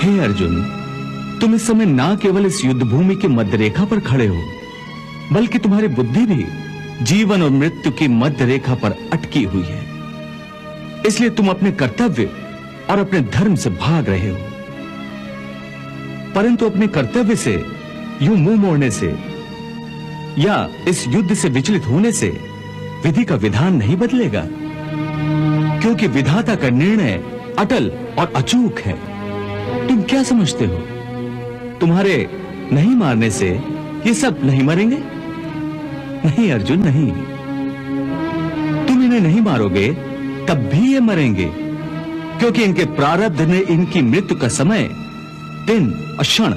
हे अर्जुन, तुम इस समय ना केवल इस युद्ध भूमि की मध्य रेखा पर खड़े हो, बल्कि तुम्हारी बुद्धि भी जीवन और मृत्यु की मध्य रेखा पर अटकी हुई है। इसलिए तुम अपने कर्तव्य और अपने धर्म से भाग रहे हो, परंतु अपने कर्तव्य से यूं मुंह मोड़ने से या इस युद्ध से विचलित होने से विधि का विधान नहीं बदलेगा, क्योंकि विधाता का निर्णय अटल और अचूक है। तुम क्या समझते हो, तुम्हारे नहीं मारने से ये सब नहीं मरेंगे? नहीं अर्जुन, नहीं। तुम इन्हें नहीं मारोगे तब भी ये मरेंगे, क्योंकि इनके प्रारब्ध ने इनकी मृत्यु का समय, दिन और क्षण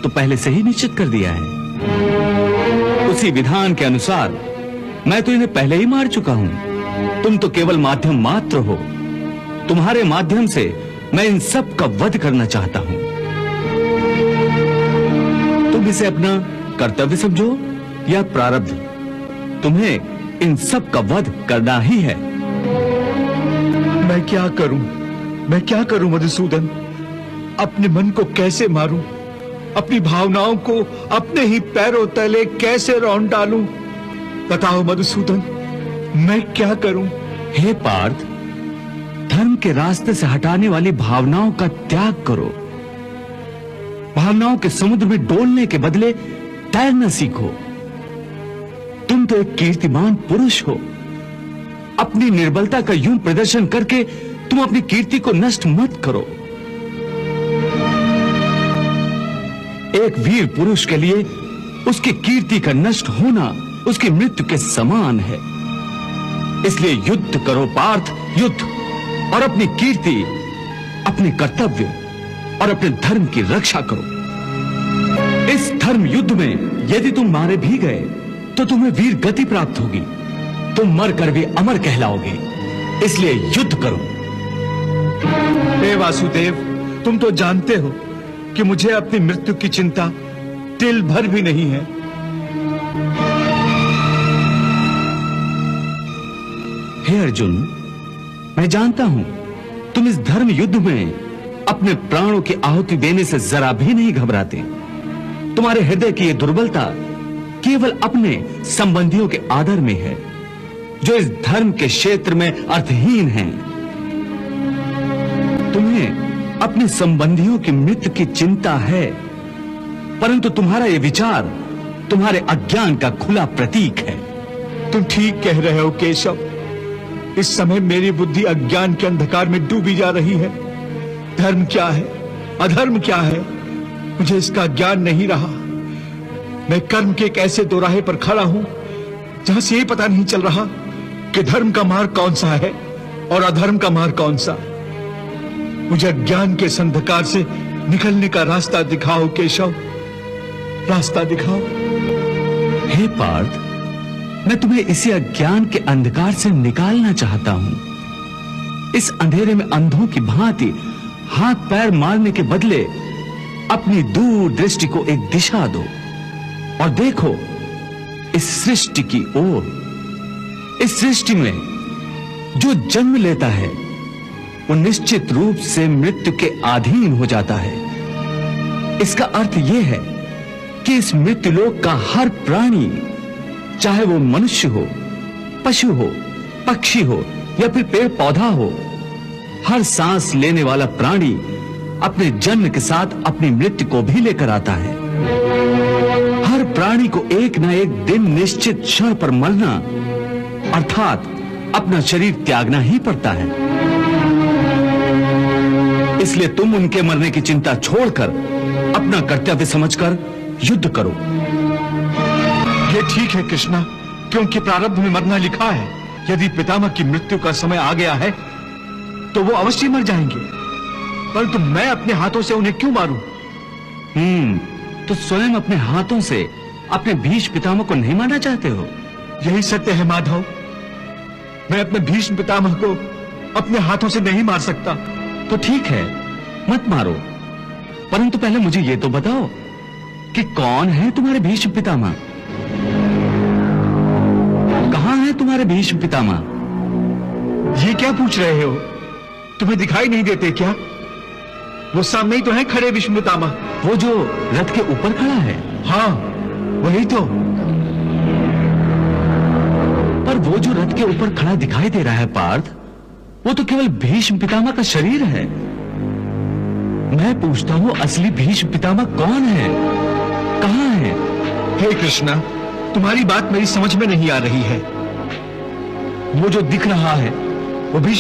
तो पहले से ही निश्चित कर दिया है। उसी विधान के अनुसार मैं तो इन्हें पहले ही मार चुका हूं। तुम तो केवल माध्यम मात्र हो। तुम्हारे माध्यम से मैं इन सब का वध करना चाहता हूं। तुम इसे अपना कर्तव्य समझो या प्रारब्ध, तुम्हें इन सब का वध करना ही है। मैं क्या करूं मधुसूदन? अपने मन को कैसे मारूं? अपनी भावनाओं को अपने ही पैरों तले कैसे रौंद डालूं? बताओ मधुसूदन, मैं क्या करूं? हे पार्थ, धर्म के रास्ते से हटाने वाली भावनाओं का त्याग करो। भावनाओं के समुद्र में डोलने के बदले तैरना सीखो। तुम तो एक कीर्तिमान पुरुष हो। अपनी निर्बलता का यूं प्रदर्शन करके तुम अपनी कीर्ति को नष्ट मत करो। एक वीर पुरुष के लिए उसकी कीर्ति का नष्ट होना उसकी मृत्यु के समान है। इसलिए युद्ध करो पार्थ, युद्ध, और अपनी कीर्ति, अपने कर्तव्य और अपने धर्म की रक्षा करो। इस धर्म युद्ध में यदि तुम मारे भी गए तो तुम्हें वीर गति प्राप्त होगी। तुम मरकर भी अमर कहलाओगे। इसलिए युद्ध करो। हे वासुदेव, तुम तो जानते हो कि मुझे अपनी मृत्यु की चिंता तिल भर भी नहीं है। हे अर्जुन, मैं जानता हूं तुम इस धर्म युद्ध में अपने प्राणों की आहुति देने से जरा भी नहीं घबराते। तुम्हारे हृदय की यह दुर्बलता केवल अपने संबंधियों के आदर में है, जो इस धर्म के क्षेत्र में अर्थहीन हैं। तुम्हें अपने संबंधियों की मृत्यु की चिंता है, परंतु तुम्हारा यह विचार तुम्हारे अज्ञान का खुला प्रतीक है। तुम ठीक कह रहे हो केशव। इस समय मेरी बुद्धि अज्ञान के अंधकार में डूबी जा रही है। धर्म क्या है, अधर्म क्या है, मुझे इसका ज्ञान नहीं रहा। मैं कर्म के एक ऐसे दोराहे पर खड़ा हूं जहां से यही पता नहीं चल रहा कि धर्म का मार्ग कौन सा है और अधर्म का मार्ग कौन सा। मुझे अज्ञान के इस अंधकार से निकलने का रास्ता दिखाओ केशव, रास्ता दिखाओ। हे पार्थ, मैं तुम्हें इसी अज्ञान के अंधकार से निकालना चाहता हूं। इस अंधेरे में अंधों की भांति हाथ पैर मारने के बदले अपनी दूर दृष्टि को एक दिशा दो और देखो इस सृष्टि की ओर। इस सृष्टि में जो जन्म लेता है वो निश्चित रूप से मृत्यु के अधीन हो जाता है। इसका अर्थ यह है कि इस मृत्युलोक का हर प्राणी, चाहे वो मनुष्य हो, पशु हो, पक्षी हो या फिर पेड़ पौधा हो, हर सांस लेने वाला प्राणी अपने जन्म के साथ अपनी मृत्यु को भी लेकर आता है। हर प्राणी को एक ना एक दिन निश्चित क्षण पर मरना अर्थात अपना शरीर त्यागना ही पड़ता है। इसलिए तुम उनके मरने की चिंता छोड़कर अपना कर्तव्य समझकर युद्ध करो। ये ठीक है कृष्णा, क्योंकि प्रारब्ध में मरना लिखा है। यदि पितामह की मृत्यु का समय आ गया है तो वो अवश्य मर जाएंगे, परंतु मैं अपने हाथों से उन्हें क्यों मारूं? तो स्वयं अपने हाथों से अपने भीष्म पितामह को नहीं मारना चाहते हो? यही सत्य है माधव। मैं अपने भीष्म पितामह को अपने हाथों से नहीं मार सकता। तो ठीक है, मत मारो, परंतु पहले मुझे ये तो बताओ कि कौन है तुम्हारे भीष्म पितामह? कहां है तुम्हारे भीष्म पितामह? ये क्या पूछ रहे हो? तुम्हें दिखाई नहीं देते क्या? वो सामने ही तो है खड़े भीष्म पितामह। वो जो रथ के ऊपर खड़ा है। हाँ, वही तो। पर वो जो रथ के ऊपर खड़ा दिखाई दे रहा है पार्थ, वो तो केवल भीष्म पितामह का शरीर है। मैं पूछता हूं, असली भीष्म पितामह कौन है, कहां है? हे कृष्णा, तुम्हारी बात मेरी समझ में नहीं आ रही है। वो जो दिख रहा है वो भीष्म